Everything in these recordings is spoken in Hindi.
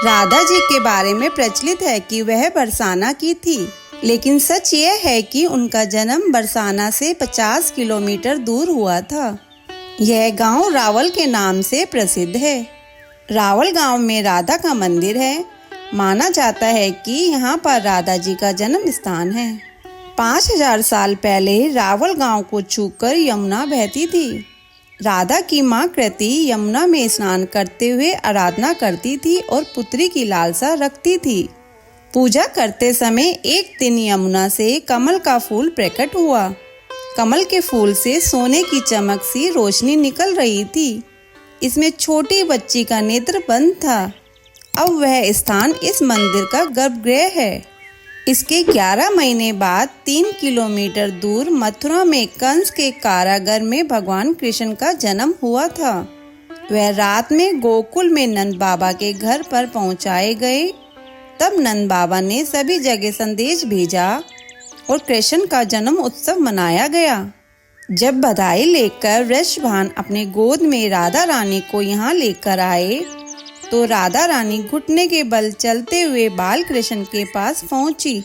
राधा जी के बारे में प्रचलित है कि वह बरसाना की थी, लेकिन सच यह है कि उनका जन्म बरसाना से 50 किलोमीटर दूर हुआ था। यह गांव रावल के नाम से प्रसिद्ध है। रावल गांव में राधा का मंदिर है। माना जाता है कि यहाँ पर राधा जी का जन्म स्थान है। 5000 साल पहले रावल गांव को छूकर यमुना बहती थी। राधा की माँ कृति यमुना में स्नान करते हुए आराधना करती थी और पुत्री की लालसा रखती थी। पूजा करते समय एक दिन यमुना से कमल का फूल प्रकट हुआ। कमल के फूल से सोने की चमक सी रोशनी निकल रही थी। इसमें छोटी बच्ची का नेत्र बंद था। अब वह स्थान इस मंदिर का गर्भगृह है। इसके 11 महीने बाद 3 किलोमीटर दूर मथुरा में कंस के कारागार में भगवान कृष्ण का जन्म हुआ था। वह रात में गोकुल में नंद बाबा के घर पर पहुंचाए गए। तब नंद बाबा ने सभी जगह संदेश भेजा और कृष्ण का जन्म उत्सव मनाया गया। जब बधाई लेकर वृषभान अपने गोद में राधा रानी को यहाँ लेकर आए तो राधा रानी घुटने के बल चलते हुए बाल कृष्ण के पास पहुंची।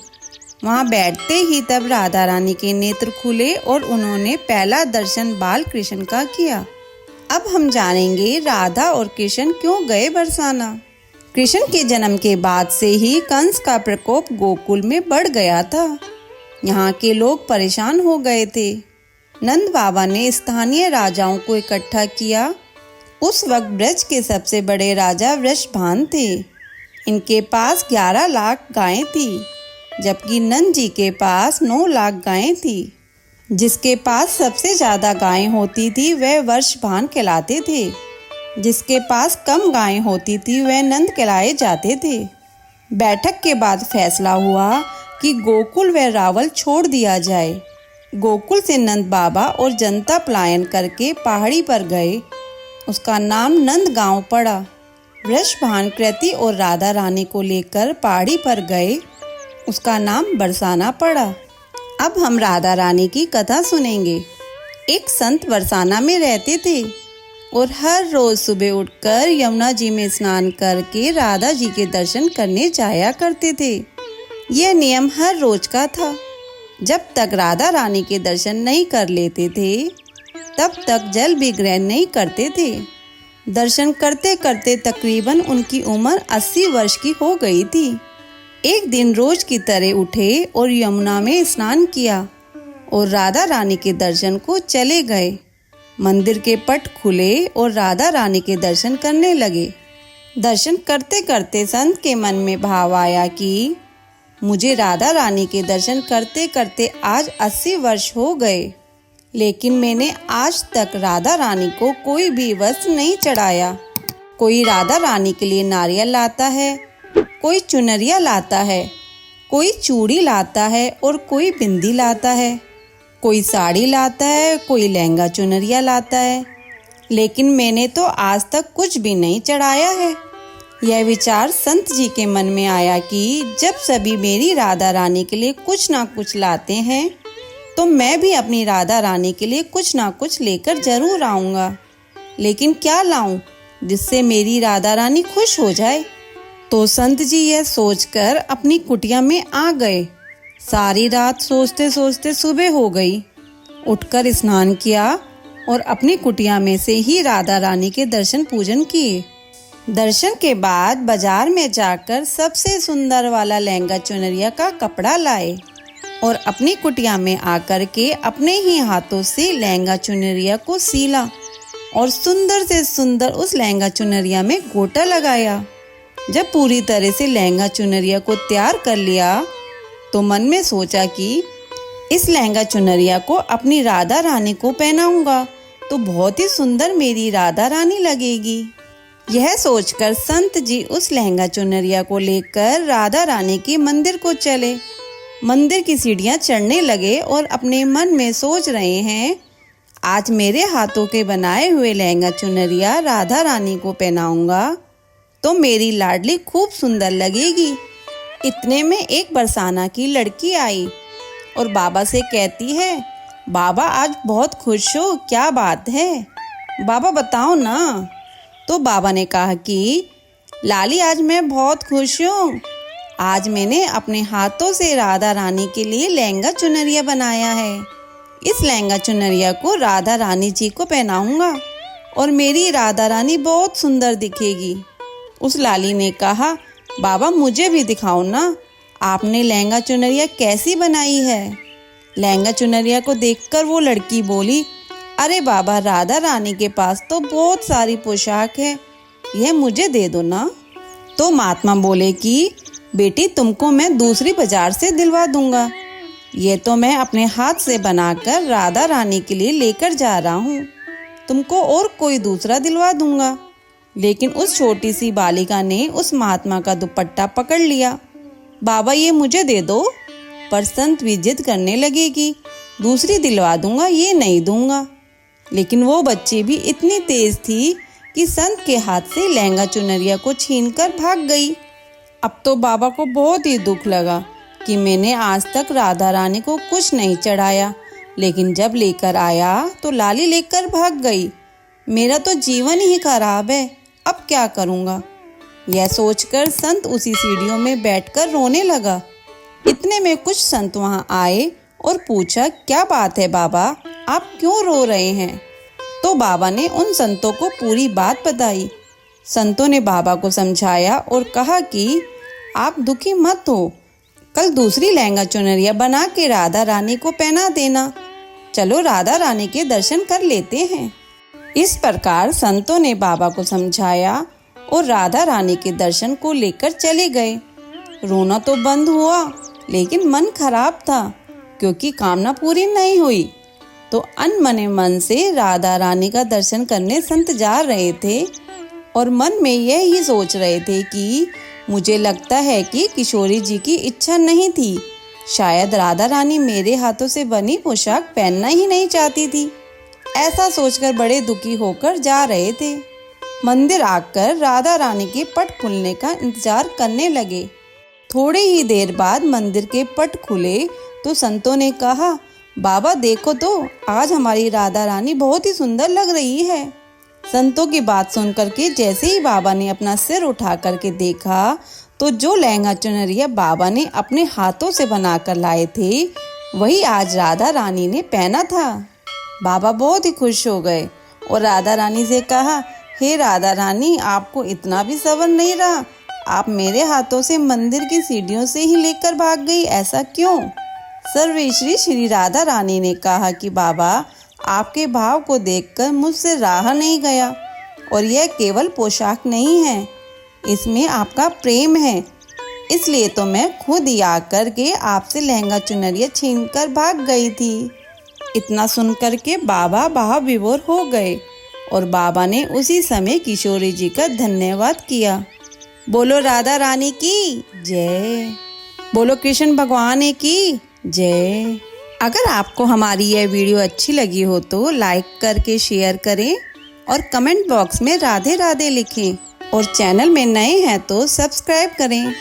वहां बैठते ही तब राधा रानी के नेत्र खुले और उन्होंने पहला दर्शन बाल कृष्ण का किया। अब हम जानेंगे राधा और कृष्ण क्यों गए बरसाना। कृष्ण के जन्म के बाद से ही कंस का प्रकोप गोकुल में बढ़ गया था। यहाँ के लोग परेशान हो गए थे। नंद बाबा ने स्थानीय राजाओं को इकट्ठा किया। उस वक्त ब्रज के सबसे बड़े राजा वृषभान थे। इनके पास 11 लाख गायें थी, जबकि नंद जी के पास 9 लाख गायें थी। जिसके पास सबसे ज़्यादा गायें होती थी वह वृषभान कहलाते थे। जिसके पास कम गायें होती थी वह नंद कहलाए जाते थे। बैठक के बाद फैसला हुआ कि गोकुल व रावल छोड़ दिया जाए। गोकुल से नंद बाबा और जनता पलायन करके पहाड़ी पर गए। उसका नाम नंद गांव पड़ा। वृषभान कृति और राधा रानी को लेकर पहाड़ी पर गए। उसका नाम बरसाना पड़ा। अब हम राधा रानी की कथा सुनेंगे। एक संत बरसाना में रहते थे और हर रोज सुबह उठकर यमुना जी में स्नान करके राधा जी के दर्शन करने जाया करते थे। यह नियम हर रोज का था। जब तक राधा रानी के दर्शन नहीं कर लेते थे तब तक जल भी ग्रहण नहीं करते थे। दर्शन करते करते तकरीबन उनकी उम्र 80 वर्ष की हो गई थी। एक दिन रोज की तरह उठे और यमुना में स्नान किया और राधा रानी के दर्शन को चले गए। मंदिर के पट खुले और राधा रानी के दर्शन करने लगे। दर्शन करते करते संत के मन में भाव आया कि मुझे राधा रानी के दर्शन करते करते आज 80 वर्ष हो गए, लेकिन मैंने आज तक राधा रानी को कोई भी वस्त्र नहीं चढ़ाया। कोई राधा रानी के लिए नारियल लाता है, कोई चुनरिया लाता है, कोई चूड़ी लाता है और कोई बिंदी लाता है, कोई साड़ी लाता है, कोई लहंगा चुनरिया लाता है, लेकिन मैंने तो आज तक कुछ भी नहीं चढ़ाया है। यह विचार संत जी के मन में आया कि जब सभी मेरी राधा रानी के लिए कुछ ना कुछ लाते हैं तो मैं भी अपनी राधा रानी के लिए कुछ ना कुछ लेकर जरूर आऊँगा। लेकिन क्या लाऊं जिससे मेरी राधा रानी खुश हो जाए। तो संत जी यह सोचकर अपनी कुटिया में आ गए। सारी रात सोचते सोचते सुबह हो गई। उठकर स्नान किया और अपनी कुटिया में से ही राधा रानी के दर्शन पूजन किए। दर्शन के बाद बाजार में जाकर सबसे सुंदर वाला लहंगा चुनरिया का कपड़ा लाए और अपनी कुटिया में आकर के अपने ही हाथों से लहंगा चुनरिया को सीला और सुंदर से सुंदर उस लहंगा चुनरिया में गोटा लगाया। जब पूरी तरह से लहंगा चुनरिया को तैयार कर लिया तो मन में सोचा कि इस लहंगा चुनरिया को अपनी राधा रानी को पहनाऊंगा तो बहुत ही सुंदर मेरी राधा रानी लगेगी। यह सोचकर संत जी उस लहंगा चुनरिया को लेकर राधा रानी के मंदिर को चले। मंदिर की सीढ़ियां चढ़ने लगे और अपने मन में सोच रहे हैं, आज मेरे हाथों के बनाए हुए लहंगा चुनरिया राधा रानी को पहनाऊंगा तो मेरी लाडली खूब सुंदर लगेगी। इतने में एक बरसाना की लड़की आई और बाबा से कहती है, बाबा आज बहुत खुश हो, क्या बात है? बाबा बताओ ना। तो बाबा ने कहा कि लाली, आज मैं बहुत खुश हूँ। आज मैंने अपने हाथों से राधा रानी के लिए लहंगा चुनरिया बनाया है। इस लहंगा चुनरिया को राधा रानी जी को पहनाऊंगा और मेरी राधा रानी बहुत सुंदर दिखेगी। उस लाली ने कहा, बाबा मुझे भी दिखाओ ना, आपने लहंगा चुनरिया कैसी बनाई है। लहंगा चुनरिया को देखकर वो लड़की बोली, अरे बाबा, राधा रानी के पास तो बहुत सारी पोशाक है, यह मुझे दे दो ना। तो महात्मा बोले कि बेटी, तुमको मैं दूसरी बाजार से दिलवा दूंगा, ये तो मैं अपने हाथ से बनाकर राधा रानी के लिए लेकर जा रहा हूँ, तुमको और कोई दूसरा दिलवा दूंगा। लेकिन उस छोटी सी बालिका ने उस महात्मा का दुपट्टा पकड़ लिया। बाबा, ये मुझे दे दो। पर संत भी जिद करने लगे कि दूसरी दिलवा दूंगा, ये नहीं दूंगा। लेकिन वो बच्ची भी इतनी तेज थी कि संत के हाथ से लहंगा चुनरिया को छीनकर भाग गई। अब तो बाबा को बहुत ही दुख लगा कि मैंने आज तक राधा रानी को कुछ नहीं चढ़ाया, लेकिन जब लेकर आया तो लाली लेकर भाग गई। मेरा तो जीवन ही खराब है, अब क्या करूँगा। यह सोचकर संत उसी सीढ़ियों में बैठकर रोने लगा। इतने में कुछ संत वहाँ आए और पूछा, क्या बात है बाबा, आप क्यों रो रहे हैं। तो बाबा ने उन संतों को पूरी बात बताई। संतों ने बाबा को समझाया और कहा कि आप दुखी मत हो, कल दूसरी लहंगा चुनरिया बना के राधा रानी को पहना देना। चलो राधा रानी के दर्शन कर लेते हैं। इस प्रकार संतों ने बाबा को समझाया और राधा रानी के दर्शन को लेकर चले गए। रोना तो बंद हुआ, लेकिन मन खराब था क्योंकि कामना पूरी नहीं हुई। तो अनमने मन से राधा रानी का दर्शन करने संत जा रहे थे और मन में यही सोच रहे थे कि मुझे लगता है कि किशोरी जी की इच्छा नहीं थी, शायद राधा रानी मेरे हाथों से बनी पोशाक पहनना ही नहीं चाहती थी। ऐसा सोचकर बड़े दुखी होकर जा रहे थे। मंदिर आकर राधा रानी के पट खुलने का इंतजार करने लगे। थोड़ी ही देर बाद मंदिर के पट खुले तो संतों ने कहा, बाबा देखो तो, आज हमारी राधा रानी बहुत ही सुंदर लग रही है। संतों की बात सुनकर के जैसे ही बाबा ने अपना सिर उठा करके देखा तो जो लहंगा चुनरिया बाबा ने अपने हाथों से बनाकर लाए थे, वही आज राधा रानी ने पहना था। बाबा बहुत ही खुश हो गए और राधा रानी से कहा, हे राधा रानी, आपको इतना भी सब्र नहीं रहा, आप मेरे हाथों से मंदिर की सीढ़ियों से ही लेकर भाग गई, ऐसा क्यों। सर्वेश्वरी श्री राधा रानी ने कहा कि बाबा, आपके भाव को देखकर मुझसे रहा नहीं गया और यह केवल पोशाक नहीं है, इसमें आपका प्रेम है, इसलिए तो मैं खुद ही आकर के आपसे लहंगा चुनरिया छीनकर भाग गई थी। इतना सुनकर के बाबा भाव विभोर हो गए और बाबा ने उसी समय किशोरी जी का धन्यवाद किया। बोलो राधा रानी की जय, बोलो कृष्ण भगवान की जय। अगर आपको हमारी यह वीडियो अच्छी लगी हो तो लाइक करके शेयर करें और कमेंट बॉक्स में राधे राधे लिखें और चैनल में नए हैं तो सब्सक्राइब करें।